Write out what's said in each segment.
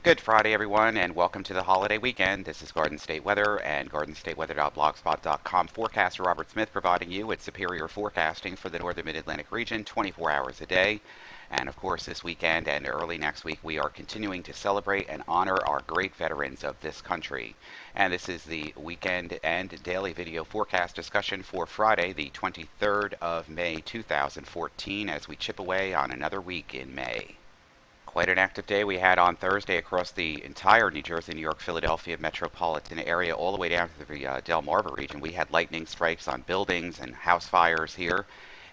Good Friday, everyone, and welcome to the holiday weekend. This is Garden State Weather and GardenStateWeather.blogspot.com forecaster Robert Smith providing you with superior forecasting for the northern mid-Atlantic region 24 hours a day. And of course, this weekend and early next week, we are continuing to celebrate and honor our great veterans of this country. And this is the weekend and daily video forecast discussion for Friday, the 23rd of May 2014, as we chip away on another week in May. Quite an active day we had on Thursday across the entire New Jersey, New York, Philadelphia metropolitan area, all the way down to the Delmarva region. We had lightning strikes on buildings and house fires here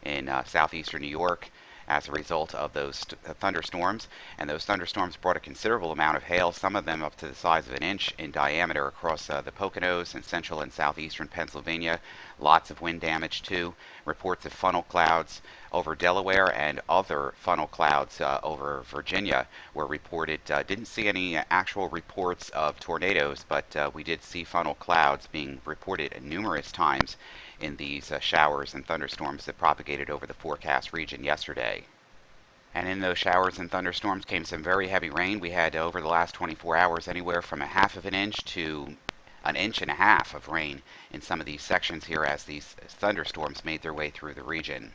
in southeastern New York as a result of those thunderstorms. And those thunderstorms brought a considerable amount of hail, some of them up to the size of an inch in diameter across the Poconos and central and southeastern Pennsylvania. Lots of wind damage too. Reports of funnel clouds over Delaware and other funnel clouds over Virginia were reported. Didn't see any actual reports of tornadoes, but we did see funnel clouds being reported numerous times in these showers and thunderstorms that propagated over the forecast region yesterday. And in those showers and thunderstorms came some very heavy rain. We had over the last 24 hours anywhere from a half of an inch to an inch and a half of rain in some of these sections here as these thunderstorms made their way through the region.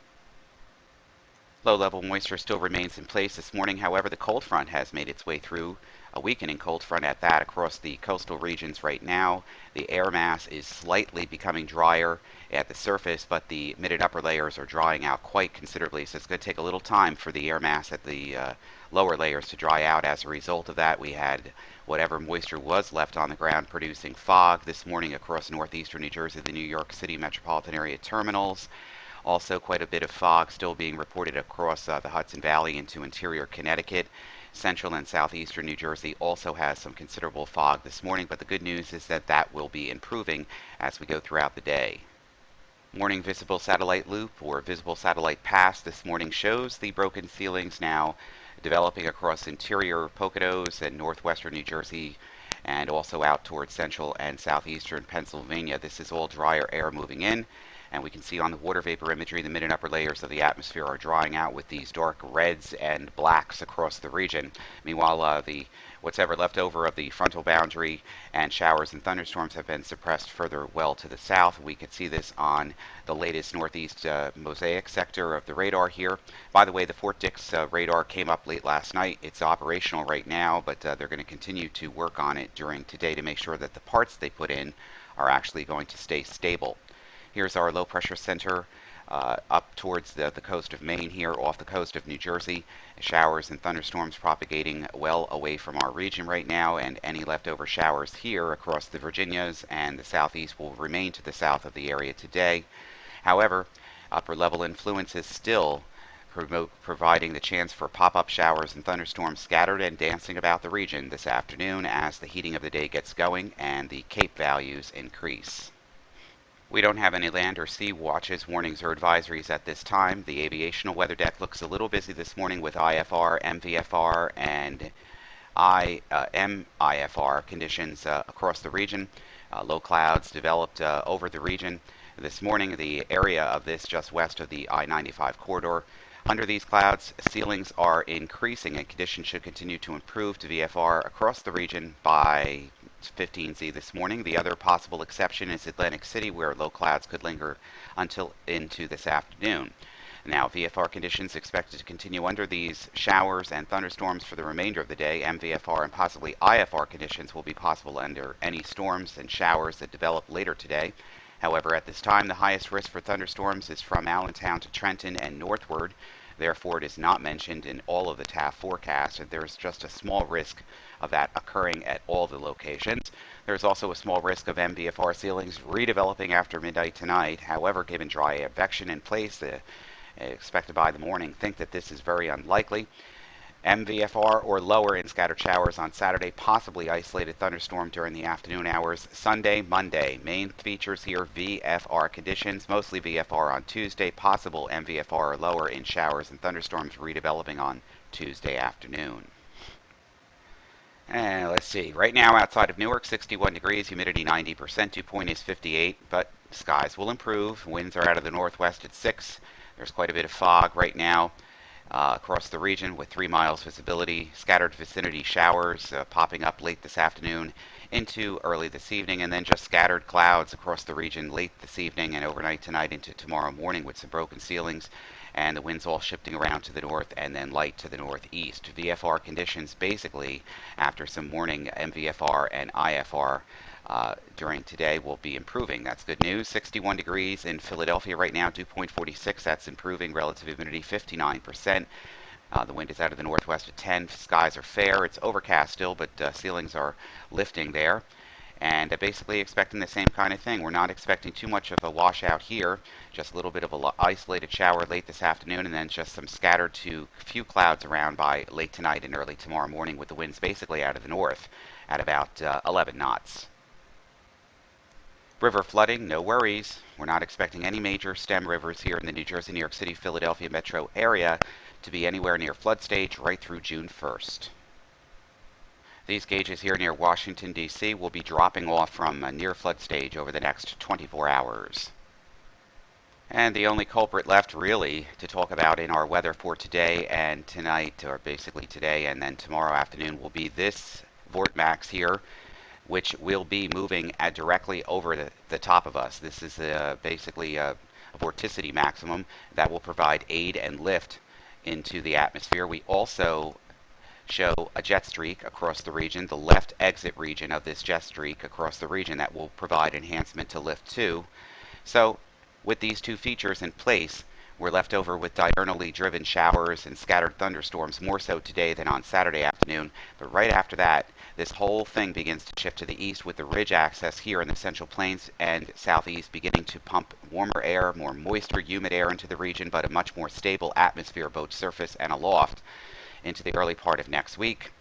Low-level moisture still remains in place this morning. However, the cold front has made its way through, a weakening cold front at that across the coastal regions right now. The air mass is slightly becoming drier at the surface, but the mid and upper layers are drying out quite considerably. So it's going to take a little time for the air mass at the lower layers to dry out. As a result of that, we had whatever moisture was left on the ground producing fog this morning across northeastern New Jersey, the New York City metropolitan area terminals. Also, quite a bit of fog still being reported across the Hudson Valley into interior Connecticut. Central and southeastern New Jersey also has some considerable fog this morning, but the good news is that that will be improving as we go throughout the day. Morning visible satellite loop or visible satellite pass this morning shows the broken ceilings now developing across interior Poconos and northwestern New Jersey and also out towards central and southeastern Pennsylvania. This is all drier air moving in. And we can see on the water vapor imagery, the mid and upper layers of the atmosphere are drying out with these dark reds and blacks across the region. Meanwhile, what's ever left over of the frontal boundary and showers and thunderstorms have been suppressed further well to the south. We could see this on the latest northeast mosaic sector of the radar here. By the way, the Fort Dix radar came up late last night. It's operational right now, but they're going to continue to work on it during today to make sure that the parts they put in are actually going to stay stable. Here's our low pressure center up towards the coast of Maine here, off the coast of New Jersey. Showers and thunderstorms propagating well away from our region right now, and any leftover showers here across the Virginias and the southeast will remain to the south of the area today. However, upper level influences still providing the chance for pop-up showers and thunderstorms scattered and dancing about the region this afternoon as the heating of the day gets going and the Cape values increase. We don't have any land or sea watches, warnings, or advisories at this time. The aviational weather deck looks a little busy this morning with IFR, MVFR, and MIFR conditions across the region. Low clouds developed over the region this morning, the area of this just west of the I-95 corridor. Under these clouds, ceilings are increasing and conditions should continue to improve to VFR across the region by 15Z this morning. The other possible exception is Atlantic City, where low clouds could linger until into this afternoon. Now, VFR conditions expected to continue under these showers and thunderstorms for the remainder of the day. MVFR and possibly IFR conditions will be possible under any storms and showers that develop later today. However, at this time, the highest risk for thunderstorms is from Allentown to Trenton and northward. Therefore, it is not mentioned in all of the TAF forecasts, and there is just a small risk of that occurring at all the locations. There's also a small risk of MVFR ceilings redeveloping after midnight tonight. However, given dry advection in place expected by the morning, think that this is very unlikely. MVFR or lower in scattered showers on Saturday, possibly isolated thunderstorm during the afternoon hours. Sunday, Monday, main features here, VFR conditions, mostly VFR on Tuesday, possible MVFR or lower in showers and thunderstorms redeveloping on Tuesday afternoon. And let's see, right now outside of Newark, 61 degrees, humidity 90%, dew point is 58, but skies will improve. Winds are out of the northwest at 6. There's quite a bit of fog right now. across the region with 3 miles visibility. Scattered vicinity showers popping up late this afternoon into early this evening, and then just scattered clouds across the region late this evening and overnight tonight into tomorrow morning with some broken ceilings, and the winds all shifting around to the north and then light to the northeast. VFR conditions basically after some morning MVFR and IFR during today will be improving. That's good news. 61 degrees in Philadelphia right now, dew point 46. That's improving. Relative humidity 59%. The wind is out of the northwest at 10. Skies are fair. It's overcast still, but ceilings are lifting there. And basically expecting the same kind of thing. We're not expecting too much of a washout here. Just a little bit of an isolated shower late this afternoon, and then just some scattered to few clouds around by late tonight and early tomorrow morning, with the winds basically out of the north at about 11 knots. River flooding, no worries. We're not expecting any major stem rivers here in the New Jersey, New York City, Philadelphia metro area to be anywhere near flood stage right through June 1st. These gauges here near Washington, D.C. will be dropping off from near flood stage over the next 24 hours. And the only culprit left really to talk about in our weather for today and tonight, or basically today and then tomorrow afternoon, will be this vortex here, which will be moving directly over the top of us. This is basically a vorticity maximum that will provide aid and lift into the atmosphere. We also show a jet streak across the region, the left exit region of this jet streak across the region that will provide enhancement to lift 2. So with these two features in place, we're left over with diurnally driven showers and scattered thunderstorms, more so today than on Saturday afternoon. But right after that, this whole thing begins to shift to the east with the ridge axis here in the Central Plains and southeast beginning to pump warmer air, more moisture, humid air into the region, but a much more stable atmosphere, both surface and aloft, into the early part of next week.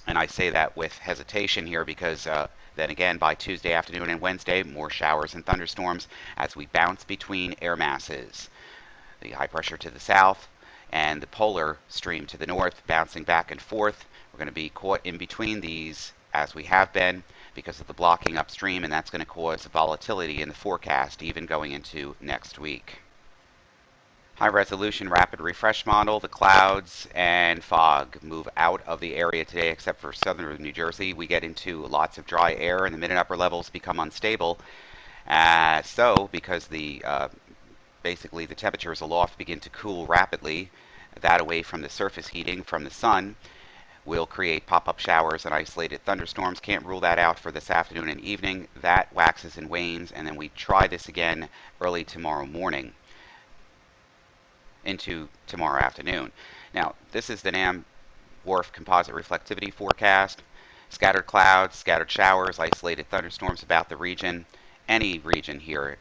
And I say that with hesitation here because then again, by Tuesday afternoon and Wednesday, more showers and thunderstorms as we bounce between air masses. The high pressure to the south and the polar stream to the north bouncing back and forth. We're going to be caught in between these as we have been because of the blocking upstream, and that's going to cause volatility in the forecast even going into next week. High resolution rapid refresh model. The clouds and fog move out of the area today except for southern New Jersey. We get into lots of dry air and the mid and upper levels become unstable. Because basically the temperatures aloft begin to cool rapidly, that away from the surface heating from the sun will create pop-up showers and isolated thunderstorms. Can't rule that out for this afternoon and evening. That waxes and wanes, and then we try this again early tomorrow morning into tomorrow afternoon. Now, this is the NAM WRF composite reflectivity forecast. Scattered clouds, scattered showers, isolated thunderstorms about the region, any region here,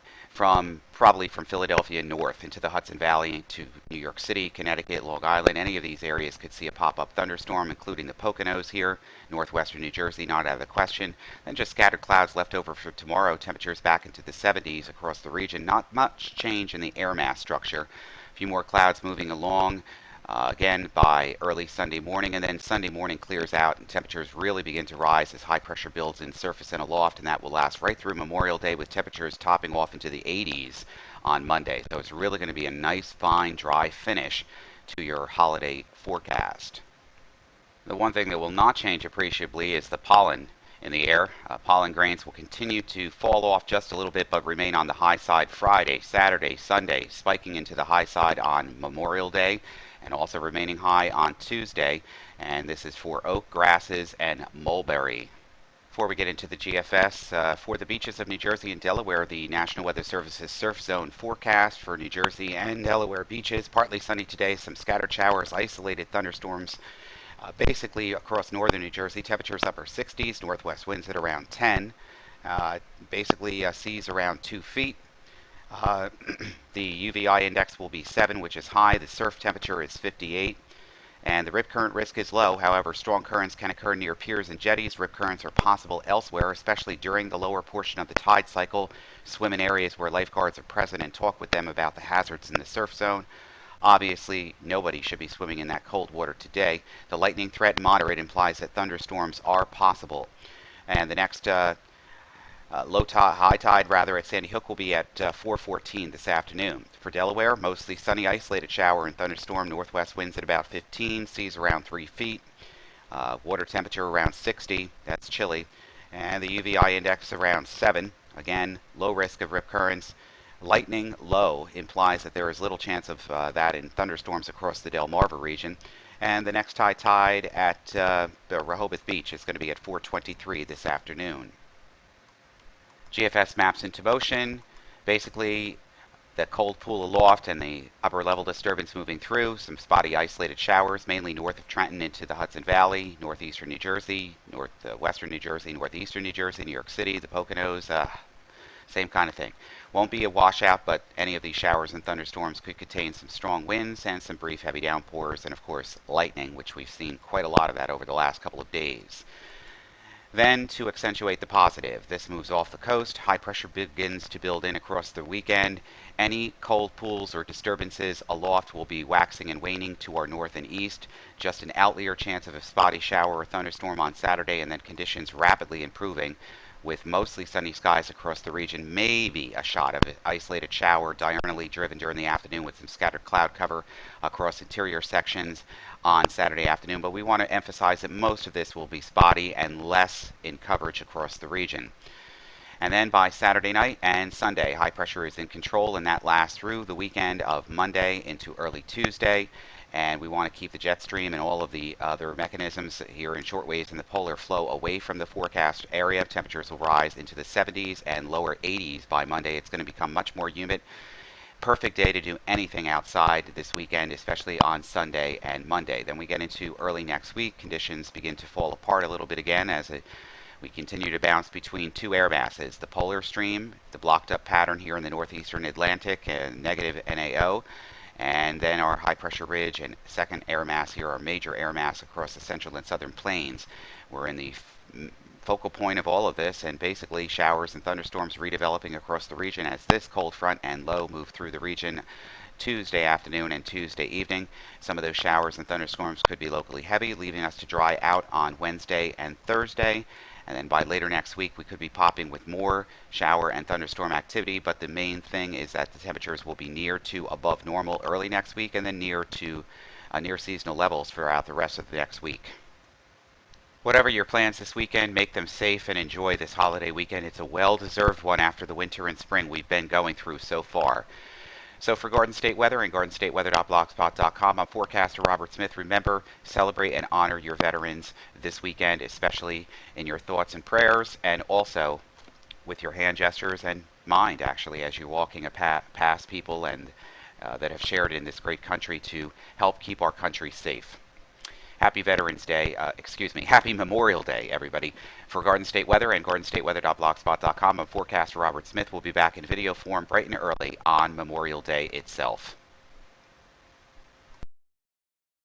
probably from Philadelphia north into the Hudson Valley to New York City, Connecticut, Long Island. Any of these areas could see a pop-up thunderstorm, including the Poconos here, northwestern New Jersey, not out of the question. Then just scattered clouds left over for tomorrow. Temperatures back into the 70s across the region. Not much change in the air mass structure. A few more clouds moving along. Again by early Sunday morning, and then Sunday morning clears out and temperatures really begin to rise as high pressure builds in surface and aloft, and that will last right through Memorial Day with temperatures topping off into the 80s on Monday. So it's really going to be a nice, fine, dry finish to your holiday forecast. The one thing that will not change appreciably is the pollen in the air. Pollen grains will continue to fall off just a little bit but remain on the high side Friday, Saturday, Sunday, spiking into the high side on Memorial Day, and also remaining high on Tuesday, and this is for oak, grasses, and mulberry. Before we get into the GFS, for the beaches of New Jersey and Delaware, the National Weather Service's surf zone forecast for New Jersey and Delaware beaches, partly sunny today, some scattered showers, isolated thunderstorms. Basically across northern New Jersey, temperatures upper 60s, northwest winds at around 10. Seas around 2 feet. The UVI index will be 7, which is high. The surf temperature is 58. And the rip current risk is low. However, strong currents can occur near piers and jetties. Rip currents are possible elsewhere, especially during the lower portion of the tide cycle. Swim in areas where lifeguards are present and talk with them about the hazards in the surf zone. Obviously, nobody should be swimming in that cold water today. The lightning threat moderate implies that thunderstorms are possible. And the next High tide rather at Sandy Hook will be at 4:14 this afternoon. For Delaware, mostly sunny, isolated shower and thunderstorm. Northwest winds at about 15, seas around 3 feet. Water temperature around 60. That's chilly. And the UVI index around 7. Again, low risk of rip currents. Lightning low implies that there is little chance of that in thunderstorms across the Delmarva region. And the next high tide at Rehoboth Beach is going to be at 4:23 this afternoon. GFS maps into motion. Basically, the cold pool aloft and the upper level disturbance moving through. Some spotty isolated showers, mainly north of Trenton into the Hudson Valley, northeastern New Jersey, northwestern New Jersey, northeastern New Jersey, New York City, the Poconos, same kind of thing. Won't be a washout, but any of these showers and thunderstorms could contain some strong winds and some brief heavy downpours, and of course lightning, which we've seen quite a lot of that over the last couple of days. Then, to accentuate the positive, this moves off the coast. High pressure begins to build in across the weekend. Any cold pools or disturbances aloft will be waxing and waning to our north and east. Just an outlier chance of a spotty shower or thunderstorm on Saturday, and then conditions rapidly improving with mostly sunny skies across the region. Maybe a shot of an isolated shower diurnally driven during the afternoon with some scattered cloud cover across interior sections on Saturday afternoon, but we want to emphasize that most of this will be spotty and less in coverage across the region. And then by Saturday night and Sunday, high pressure is in control, and that lasts through the weekend of Monday into early Tuesday. And we want to keep the jet stream and all of the other mechanisms here in shortwaves and the polar flow away from the forecast area. Temperatures will rise into the 70s and lower 80s by Monday. It's going to become much more humid. Perfect day to do anything outside this weekend, especially on Sunday and Monday. Then we get into early next week. Conditions begin to fall apart a little bit again as we continue to bounce between two air masses. The polar stream, the blocked up pattern here in the northeastern Atlantic, negative NAO, and then our high pressure ridge and second air mass here, our major air mass across the central and southern plains. We're in the focal point of all of this, and basically showers and thunderstorms redeveloping across the region as this cold front and low move through the region Tuesday afternoon and Tuesday evening. Some of those showers and thunderstorms could be locally heavy, leaving us to dry out on Wednesday and Thursday. And then by later next week, we could be popping with more shower and thunderstorm activity. But the main thing is that the temperatures will be near to above normal early next week, and then near seasonal levels throughout the rest of the next week. Whatever your plans this weekend, make them safe and enjoy this holiday weekend. It's a well-deserved one after the winter and spring we've been going through so far. So for Garden State Weather and GardenStateWeather.blogspot.com, I'm forecaster Robert Smith. Remember, celebrate and honor your veterans this weekend, especially in your thoughts and prayers, and also with your hand gestures and mind, actually, as you're walking past people and that have shared in this great country to help keep our country safe. Happy Veterans Day, Happy Memorial Day, everybody. For Garden State Weather and GardenStateWeather.blogspot.com, I'm forecaster Robert Smith. We'll be back in video form bright and early on Memorial Day itself.